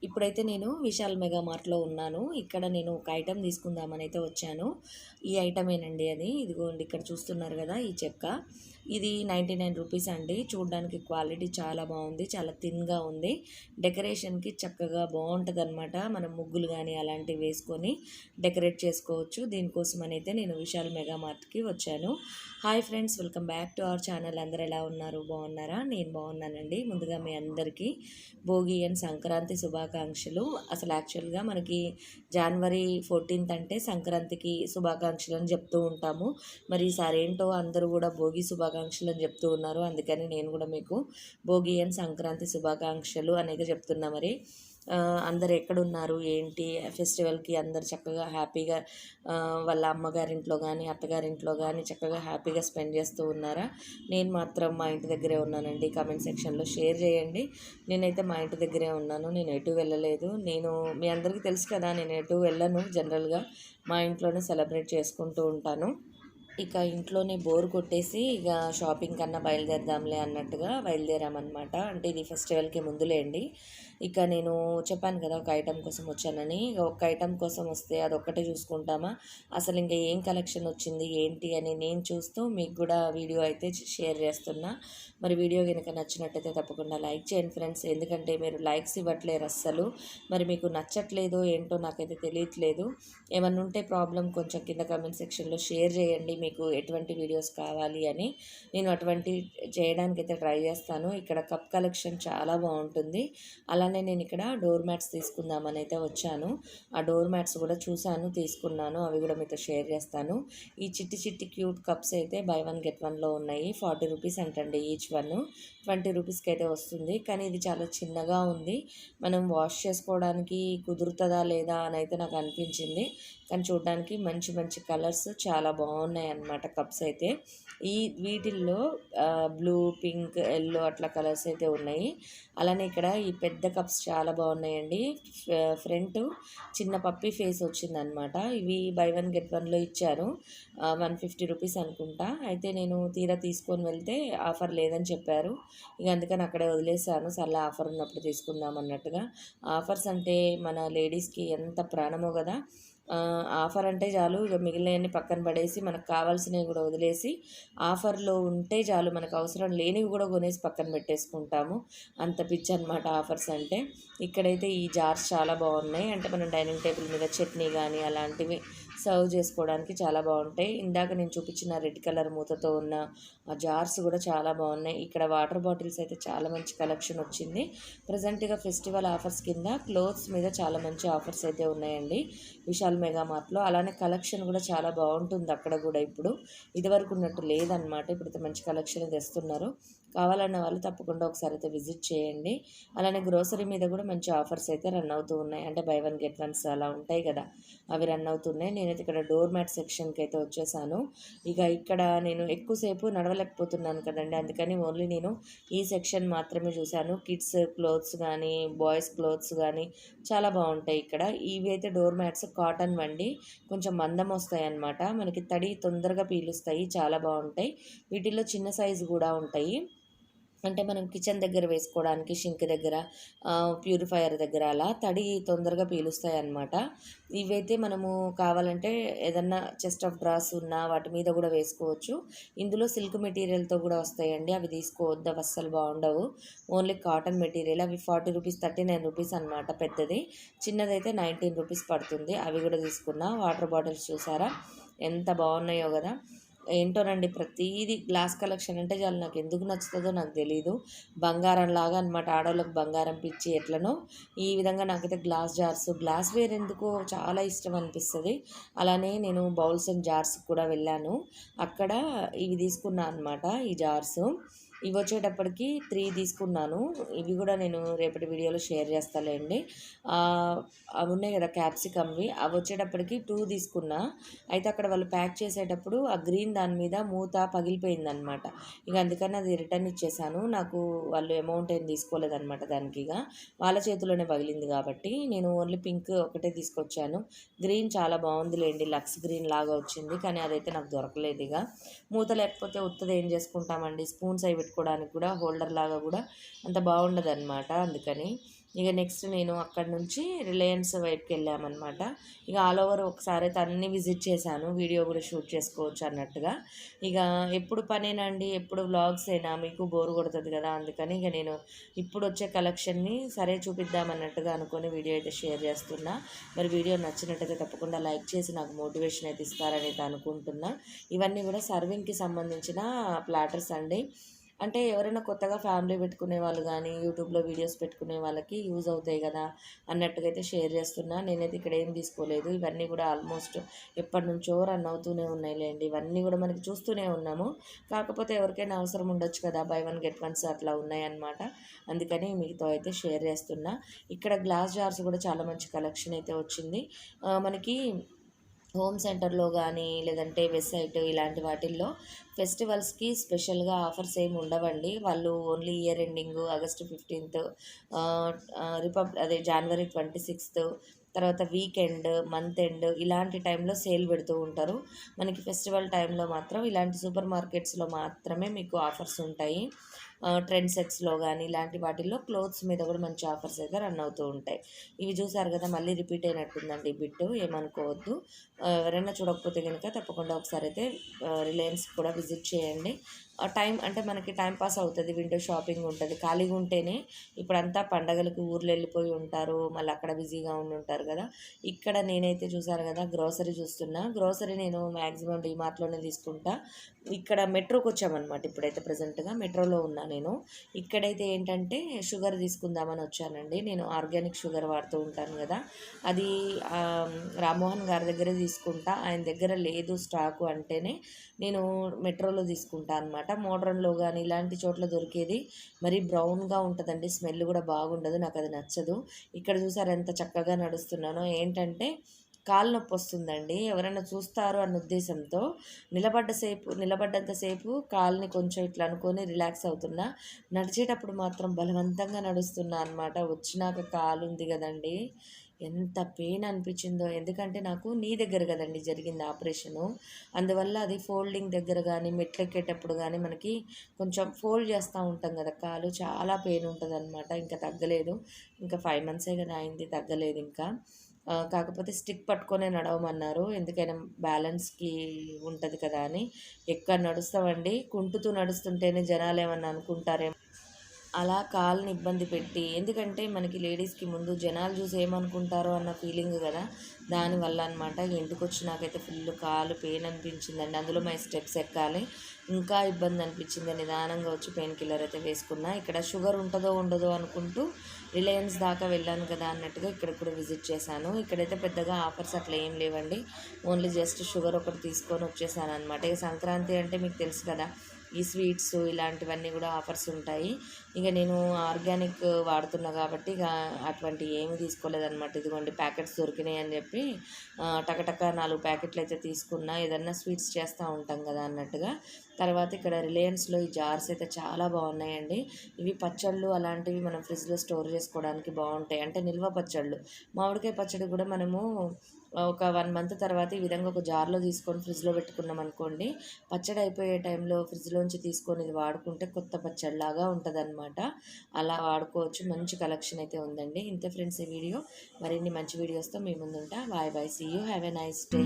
ఇప్పుడైతే నేను విశాల్ మెగా మార్ట్‌లో ఉన్నాను. ఇక్కడ నేను ఒక ఐటెమ్ తీసుకుందామని అయితే వచ్చాను. ఈ ఐటమేనండి అది. ఇదిగోండి ఇక్కడ చూస్తున్నారు గదా! ఈ చెక్క. ఇది 99 రూపీస్ అండి. చూడ్డానికి క్వాలిటీ చాలా బావుంది. చాలా థిన్‌గా ఉంది. డెకరేషన్‌కి చక్కగా బావుంటదనమాట. మనం ముగ్గులు గానీ అలాంటివి వేసుకొని డెకరేట్ చేసుకోవచ్చు. దీనికోసమనైతే నేను విశాల్ మెగా మార్ట్‌కి వచ్చాను. Hi friends! Welcome back to our channel. అందరూ ఎలా ఉన్నారు? బాగున్నారా? నేను బాగున్నానండి. ముందుగా మీ అందరికీ భోగి అండ్ సంక్రాంతి శుభాకాంక్షలు. అసలు యాక్చువల్గా మనకి జనవరి 14th అంటే సంక్రాంతికి శుభాకాంక్షలు అని చెప్తూ ఉంటాము. మరి ఈసారి ఏంటో అందరూ కూడా భోగి శుభాకాంక్షలు అని చెప్తూ ఉన్నారు. అందుకని నేను కూడా మీకు భోగి అండ్ సంక్రాంతి శుభాకాంక్షలు అనేది చెప్తున్నా. మరి అందరు ఎక్కడున్నారు ఏంటి ఫెస్టివల్కి అందరు చక్కగా హ్యాపీగా వాళ్ళ అమ్మగారింట్లో కానీ అత్తగారింట్లో కానీ చక్కగా హ్యాపీగా స్పెండ్ చేస్తూ ఉన్నారా? నేను మాత్రం మా ఇంటి దగ్గరే ఉన్నానండి. కామెంట్ సెక్షన్లో షేర్ చేయండి. నేనైతే మా ఇంటి దగ్గరే ఉన్నాను. నేను ఎటు వెళ్ళలేదు. మీ అందరికీ తెలుసు కదా, నేను ఎటు వెళ్ళను. జనరల్గా మా ఇంట్లోనే సెలబ్రేట్ చేసుకుంటూ ఉంటాను. ఇక ఇంట్లోనే బోర్ కొట్టేసి ఇక షాపింగ్ కన్నా బయలుదేరదాంలే అన్నట్టుగా బయలుదేరామన్నమాట. అంటే ఇది ఫెస్టివల్కి ముందులేండి. ఇక నేను చెప్పాను కదా ఒక ఐటెం కోసం వచ్చానని. ఇక ఒక ఐటెం కోసం వస్తే అదొక్కటే చూసుకుంటామా, అసలు ఇంకా ఏం కలెక్షన్ వచ్చింది ఏంటి అని నేను చూస్తూ మీకు కూడా వీడియో అయితే షేర్ చేస్తున్నా. మరి వీడియో కనుక నచ్చినట్టయితే తప్పకుండా లైక్ చేయండి ఫ్రెండ్స్. ఎందుకంటే మీరు లైక్స్ ఇవ్వట్లేరు అస్సలు. మరి మీకు నచ్చట్లేదో ఏంటో నాకైతే తెలియట్లేదు. ఏమన్నా ఉంటే ప్రాబ్లం కొంచెం కింద కామెంట్ సెక్షన్లో షేర్ చేయండి. మీకు ఎటువంటి వీడియోస్ కావాలి అని నేను అటువంటి చేయడానికి అయితే ట్రై చేస్తాను. ఇక్కడ కప్ కలెక్షన్ చాలా బాగుంటుంది. అలానే నేను ఇక్కడ డోర్ మ్యాట్స్ తీసుకుందామని అయితే వచ్చాను. ఆ డోర్ మ్యాట్స్ కూడా చూశాను, తీసుకున్నాను. అవి కూడా మీతో షేర్ చేస్తాను. ఈ చిట్టి చిట్టి క్యూట్ కప్స్ అయితే బై 1 get 1లో ఉన్నాయి. 40 రూపీస్ అంటండి ఈచ్ వన్. 20 రూపీస్కి అయితే వస్తుంది. కానీ ఇది చాలా చిన్నగా ఉంది. మనం వాష్ చేసుకోవడానికి కుదురుతుందా లేదా అని అయితే నాకు అనిపించింది. కానీ చూడడానికి మంచి మంచి కలర్స్ చాలా బాగున్నాయి అన్నమాట కప్స్ అయితే. వీటిల్లో బ్లూ, పింక్, ఎల్లో అట్లా కలర్స్ అయితే ఉన్నాయి. అలానే ఇక్కడ ఈ పెద్ద కప్స్ చాలా బాగున్నాయండి. ఫ్రంట్ చిన్న పప్పీ ఫేస్ వచ్చిందనమాట. ఇవి బై 1 get 1లో ఇచ్చారు. 150 రూపీస్ అనుకుంటా. అయితే నేను తీరా తీసుకొని వెళ్తే ఆఫర్ లేదని చెప్పారు. ఇక అందుకని అక్కడే వదిలేసాను. సర్లే ఆఫర్ ఉన్నప్పుడు తీసుకుందాం అన్నట్టుగా. ఆఫర్స్ అంటే మన లేడీస్కి ఎంత ప్రాణమో కదా. ఆఫర్ అంటే చాలు, ఇక మిగిలినవన్నీ పక్కన పడేసి మనకు కావాల్సినవి కూడా వదిలేసి ఆఫర్లో ఉంటే చాలు, మనకు అవసరం లేనివి కూడా కొనేసి పక్కన పెట్టేసుకుంటాము. అంత పిచ్చి అనమాట ఆఫర్స్ అంటే. ఇక్కడైతే ఈ జార్స్ చాలా బాగున్నాయి. అంటే మనం డైనింగ్ టేబుల్ మీద చట్నీ కానీ అలాంటివి సర్వ్ చేసుకోవడానికి చాలా బాగుంటాయి. ఇందాక నేను చూపించిన రెడ్ కలర్ మూతతో ఉన్న ఆ జార్స్ కూడా చాలా బాగున్నాయి. ఇక్కడ వాటర్ బాటిల్స్ అయితే చాలా మంచి కలెక్షన్ వచ్చింది. ప్రజెంట్గా ఫెస్టివల్ ఆఫర్స్ కింద క్లోత్స్ మీద చాలా మంచి ఆఫర్స్ అయితే ఉన్నాయండి విశాల్ మెగా మార్ట్లో. అలానే కలెక్షన్ కూడా చాలా బాగుంటుంది అక్కడ కూడా. ఇప్పుడు ఇదివరకు ఉన్నట్టు లేదనమాట. ఇప్పుడైతే మంచి కలెక్షన్ తెస్తున్నారు. కావాలన్న వాళ్ళు తప్పకుండా ఒకసారి అయితే విజిట్ చేయండి. అలానే గ్రోసరీ మీద కూడా మంచి ఆఫర్స్ అయితే రన్ అవుతూ ఉన్నాయి. అంటే బై 1 get 1 అలా ఉంటాయి కదా, అవి రన్ అవుతున్నాయి. నేనైతే ఇక్కడ డోర్ మ్యాట్ సెక్షన్కి అయితే వచ్చేసాను. ఇక ఇక్కడ నేను ఎక్కువసేపు నడవలేకపోతున్నాను కదండి, అందుకని ఓన్లీ నేను ఈ సెక్షన్ మాత్రమే చూశాను. కిడ్స్ క్లోత్స్ కానీ బాయ్స్ క్లోత్స్ కానీ చాలా బాగుంటాయి ఇక్కడ. ఇవి అయితే డోర్ మ్యాట్స్ కాటన్ వండి కొంచెం మందం వస్తాయి అన్నమాట. మనకి తడి తొందరగా పీలుస్తాయి, చాలా బాగుంటాయి. వీటిల్లో చిన్న సైజు కూడా ఉంటాయి. అంటే మనం కిచెన్ దగ్గర వేసుకోవడానికి, షింక్ దగ్గర, ప్యూరిఫైయర్ దగ్గర అలా తడి తొందరగా పీలుస్తాయి అన్నమాట. ఇవైతే మనము కావాలంటే ఏదన్నా చెస్ట్ ఆఫ్ డ్రాస్ ఉన్నా వాటి మీద కూడా వేసుకోవచ్చు. ఇందులో సిల్క్ మెటీరియల్తో కూడా వస్తాయండి. అవి తీసుకోవద్దు, అవి అస్సలు బాగుండవు. Only cotton material. అవి 40 రూపీస్, 39 రూపీస్ అనమాట పెద్దది. చిన్నదైతే 19 రూపీస్ పడుతుంది. అవి కూడా తీసుకున్నా. వాటర్ బాటిల్స్ చూసారా ఎంత బాగున్నాయో కదా. ఏంటోనండి, ప్రతిదీ గ్లాస్ కలెక్షన్ అంటే చాలు నాకు ఎందుకు నచ్చుతుందో నాకు తెలీదు. బంగారం లాగా అనమాట. ఆడవాళ్ళకి బంగారం పిచ్చి ఎట్లనో ఈ విధంగా నాకైతే గ్లాస్ జార్స్, గ్లాస్ వేర్ ఎందుకో చాలా ఇష్టం అనిపిస్తుంది. అలానే నేను బౌల్స్ అండ్ జార్స్కి కూడా వెళ్ళాను. అక్కడ ఇవి తీసుకున్నాను అనమాట, ఈ జార్స్. ఇవి వచ్చేటప్పటికి 3 తీసుకున్నాను. ఇవి కూడా నేను రేపటి వీడియోలో షేర్ చేస్తాలేండి. అవి ఉన్నాయి కదా క్యాప్సికమ్వి, అవి వచ్చేటప్పటికి 2 తీసుకున్నా. అయితే అక్కడ వాళ్ళు ప్యాక్ చేసేటప్పుడు ఆ గ్రీన్ దాని మీద మూత పగిలిపోయిందనమాట. ఇక అందుకని అది రిటర్న్ ఇచ్చేసాను. నాకు వాళ్ళు అమౌంట్ ఏం తీసుకోలేదనమాట దానికి. ఇక వాళ్ళ చేతిలోనే పగిలింది కాబట్టి నేను ఓన్లీ పింక్ ఒకటే తీసుకొచ్చాను. గ్రీన్ చాలా బాగుందిలేండి, లక్స్ గ్రీన్ లాగా వచ్చింది. కానీ అదైతే నాకు దొరకలేదు. ఇక మూత లేకపోతే ఉత్తది ఏం చేసుకుంటామండి, స్పూన్స్ అవి పెట్టుకోవడానికి కూడా హోల్డర్ లాగా కూడా అంత బాగుండదన్నమాట. అందుకని ఇక నెక్స్ట్ నేను అక్కడ నుంచి రిలయన్స్ వైపుకి వెళ్ళామన్నమాట. ఇక ఆల్ ఓవర్ ఒకసారి అయితే అన్నీ విజిట్ చేశాను, వీడియో కూడా షూట్ చేసుకోవచ్చు అన్నట్టుగా. ఇక ఎప్పుడు పనేనండి, ఎప్పుడు వ్లాగ్సేనా, మీకు బోర్ కొడుతుంది కదా. అందుకని ఇక నేను ఇప్పుడు వచ్చే కలెక్షన్ని సరే చూపిద్దామన్నట్టుగా అనుకొని వీడియో అయితే షేర్ చేస్తున్నా. మరి వీడియో నచ్చినట్టయితే తప్పకుండా లైక్ చేసి నాకు మోటివేషన్ అయితే ఇస్తారని అయితే అనుకుంటున్నా. ఇవన్నీ కూడా సర్వింగ్కి సంబంధించిన ప్లాటర్స్ అండి. అంటే ఎవరైనా కొత్తగా ఫ్యామిలీ పెట్టుకునే వాళ్ళు కానీ యూట్యూబ్లో వీడియోస్ పెట్టుకునే వాళ్ళకి యూజ్ అవుతాయి కదా అన్నట్టుగా అయితే షేర్ చేస్తున్నా. నేనైతే ఇక్కడ ఏం తీసుకోలేదు, ఇవన్నీ కూడా ఆల్మోస్ట్ ఎప్పటి నుంచో రన్ అవుతూనే ఉన్నాయిలేండి. ఇవన్నీ కూడా మనకి చూస్తూనే ఉన్నాము. కాకపోతే ఎవరికైనా అవసరం ఉండొచ్చు కదా, బై వన్ గెట్ వన్స్ అట్లా ఉన్నాయన్నమాట. అందుకని మీతో అయితే షేర్ చేస్తున్నా. ఇక్కడ గ్లాస్ జార్స్ కూడా చాలా మంచి కలెక్షన్ అయితే వచ్చింది మనకి. హోమ్ సెంటర్లో కానీ లేదంటే వెబ్సైట్ ఇలాంటి వాటిల్లో ఫెస్టివల్స్కి స్పెషల్గా ఆఫర్స్ ఏమి ఉండవండి. వాళ్ళు only year ending August 15th, అదే జనవరి 26th, తర్వాత వీకెండ్, మంత్ ఎండ్ ఇలాంటి టైంలో సేల్ పెడుతూ ఉంటారు. మనకి ఫెస్టివల్ టైంలో మాత్రం ఇలాంటి సూపర్ మార్కెట్స్లో మాత్రమే మీకు ఆఫర్స్ ఉంటాయి. ట్రెండ్ సెట్స్లో కానీ ఇలాంటి వాటిల్లో క్లోత్స్ మీద కూడా మంచి ఆఫర్స్ అయితే రన్ అవుతూ ఉంటాయి. ఇవి చూసారు కదా, మళ్ళీ రిపీట్ అయినట్టుందండి ఈ బిట్టు, ఏమనుకోవద్దు. ఎవరైనా చూడకపోతే కనుక తప్పకుండా ఒకసారి అయితే రిలయన్స్ కూడా విజిట్ చేయండి. టైం అంటే మనకి టైం పాస్ అవుతుంది, విండో షాపింగ్ ఉంటుంది. ఖాళీగా ఉంటేనే ఇప్పుడంతా పండగలకు ఊర్లు వెళ్ళిపోయి ఉంటారు, మళ్ళీ అక్కడ బిజీగా ఉంటారు కదా. ఇక్కడ నేనైతే చూసారు కదా గ్రోసరీ చూస్తున్నా. గ్రోసరీ నేను మ్యాక్సిమం డీమార్ట్లోనే తీసుకుంటా. ఇక్కడ మెట్రోకి వచ్చామన్నమాట. ఇప్పుడైతే ప్రజెంట్గా మెట్రోలో ఉన్నా నేను. ఇక్కడైతే ఏంటంటే షుగర్ తీసుకుందామని వచ్చానండి. నేను ఆర్గానిక్ షుగర్ వాడుతూ ఉంటాను కదా, అది రామ్మోహన్ గారి దగ్గరే తీసుకుంటా. ఆయన దగ్గర లేదు స్టాకు అంటేనే నేను మెట్రోలో తీసుకుంటా అనమాట. మోడ్రన్లో కానీ ఇలాంటి చోట్ల దొరికేది మరి బ్రౌన్గా ఉంటుందండి, స్మెల్ కూడా బాగుండదు, నాకు అది నచ్చదు. ఇక్కడ చూసారు ఎంత చక్కగా నడుస్తున్నానో. ఏంటంటే కాలు నొప్పి వస్తుందండి, ఎవరైనా చూస్తారు అన్న ఉద్దేశంతో నిలబడ్డంతసేపు కాల్ని కొంచెం ఇట్లా అనుకొని రిలాక్స్ అవుతున్నా. నడిచేటప్పుడు మాత్రం బలవంతంగా నడుస్తున్నా అనమాట. వచ్చినాక కాలు ఉంది కదండి, ఎంత పెయిన్ అనిపించిందో. ఎందుకంటే నాకు నీ దగ్గర కదండి జరిగింది ఆపరేషను, అందువల్ల అది ఫోల్డింగ్ దగ్గర కానీ మెట్లు ఎక్కేటప్పుడు కానీ మనకి కొంచెం ఫోల్డ్ చేస్తూ ఉంటాం కదా, కాలు చాలా పెయిన్ ఉంటుంది అనమాట. ఇంకా తగ్గలేదు, ఇంకా 5 months కదా అయింది, తగ్గలేదు ఇంకా. కాకపోతే స్టిక్ పట్టుకొనే నడవమన్నారు, ఎందుకైనా బ్యాలెన్స్కి ఉంటుంది కదా అని. ఎక్కడ నడుస్తామండి, కుంటుతూ నడుస్తుంటేనే జనాలు ఏమన్నా అనుకుంటారేమో అలా కాళ్ళని ఇబ్బంది పెట్టి. ఎందుకంటే మనకి లేడీస్కి ముందు జనాలు చూసి ఏమనుకుంటారో అన్న ఫీలింగ్ కదా, దానివల్ల అనమాట. ఇంటికి వచ్చి నాకైతే ఫుల్ కాలు పెయిన్ అనిపించిందండి. అందులో మై స్టెప్స్ ఎక్కాలి, ఇంకా ఇబ్బంది అనిపించింది. నిదానంగా వచ్చి పెయిన్ కిల్లర్ అయితే వేసుకున్నా. ఇక్కడ షుగర్ ఉంటుందో ఉండదో అనుకుంటూ రిలయన్స్ దాకా వెళ్ళాను కదా అన్నట్టుగా ఇక్కడ కూడా విజిట్ చేశాను. ఇక్కడైతే పెద్దగా ఆఫర్స్ అట్లా ఏం లేవండి, ఓన్లీ జస్ట్ షుగర్ ఒకటి తీసుకొని వచ్చేసాను అనమాట. ఇక సంక్రాంతి అంటే మీకు తెలుసు కదా, ఈ స్వీట్స్ ఇలాంటివన్నీ కూడా ఆఫర్స్ ఉంటాయి. ఇక నేను ఆర్గానిక్ వాడుతున్నా కాబట్టి ఇక అటువంటి ఏమి తీసుకోలేదన్నమాట. ఇదిగోండి ప్యాకెట్స్ దొరికినాయి అని చెప్పి టకటక 4 ప్యాకెట్లు అయితే తీసుకున్నా, ఏదన్నా స్వీట్స్ చేస్తూ ఉంటాం కదా అన్నట్టుగా. తర్వాత ఇక్కడ రిలయన్స్లో ఈ జార్స్ అయితే చాలా బాగున్నాయండి. ఇవి పచ్చళ్ళు అలాంటివి మనం ఫ్రిడ్జ్లో స్టోర్ చేసుకోవడానికి బాగుంటాయి, అంటే నిల్వ పచ్చళ్ళు. మామిడికాయ పచ్చడి కూడా మనము ఒక 1 month తర్వాత ఈ విధంగా ఒక జార్లో తీసుకొని ఫ్రిడ్జ్లో పెట్టుకున్నాం అనుకోండి, పచ్చడి అయిపోయే టైంలో ఫ్రిడ్జ్లోంచి తీసుకొని ఇది వాడుకుంటే కొత్త పచ్చడిలాగా ఉంటుందన్నమాట. అలా వాడుకోవచ్చు. మంచి కలెక్షన్ అయితే ఉందండి. ఇంతే ఫ్రెండ్స్ ఈ వీడియో. మరిన్ని మంచి వీడియోస్తో మీ ముందుంటా. Bye bye, see you, have a nice day.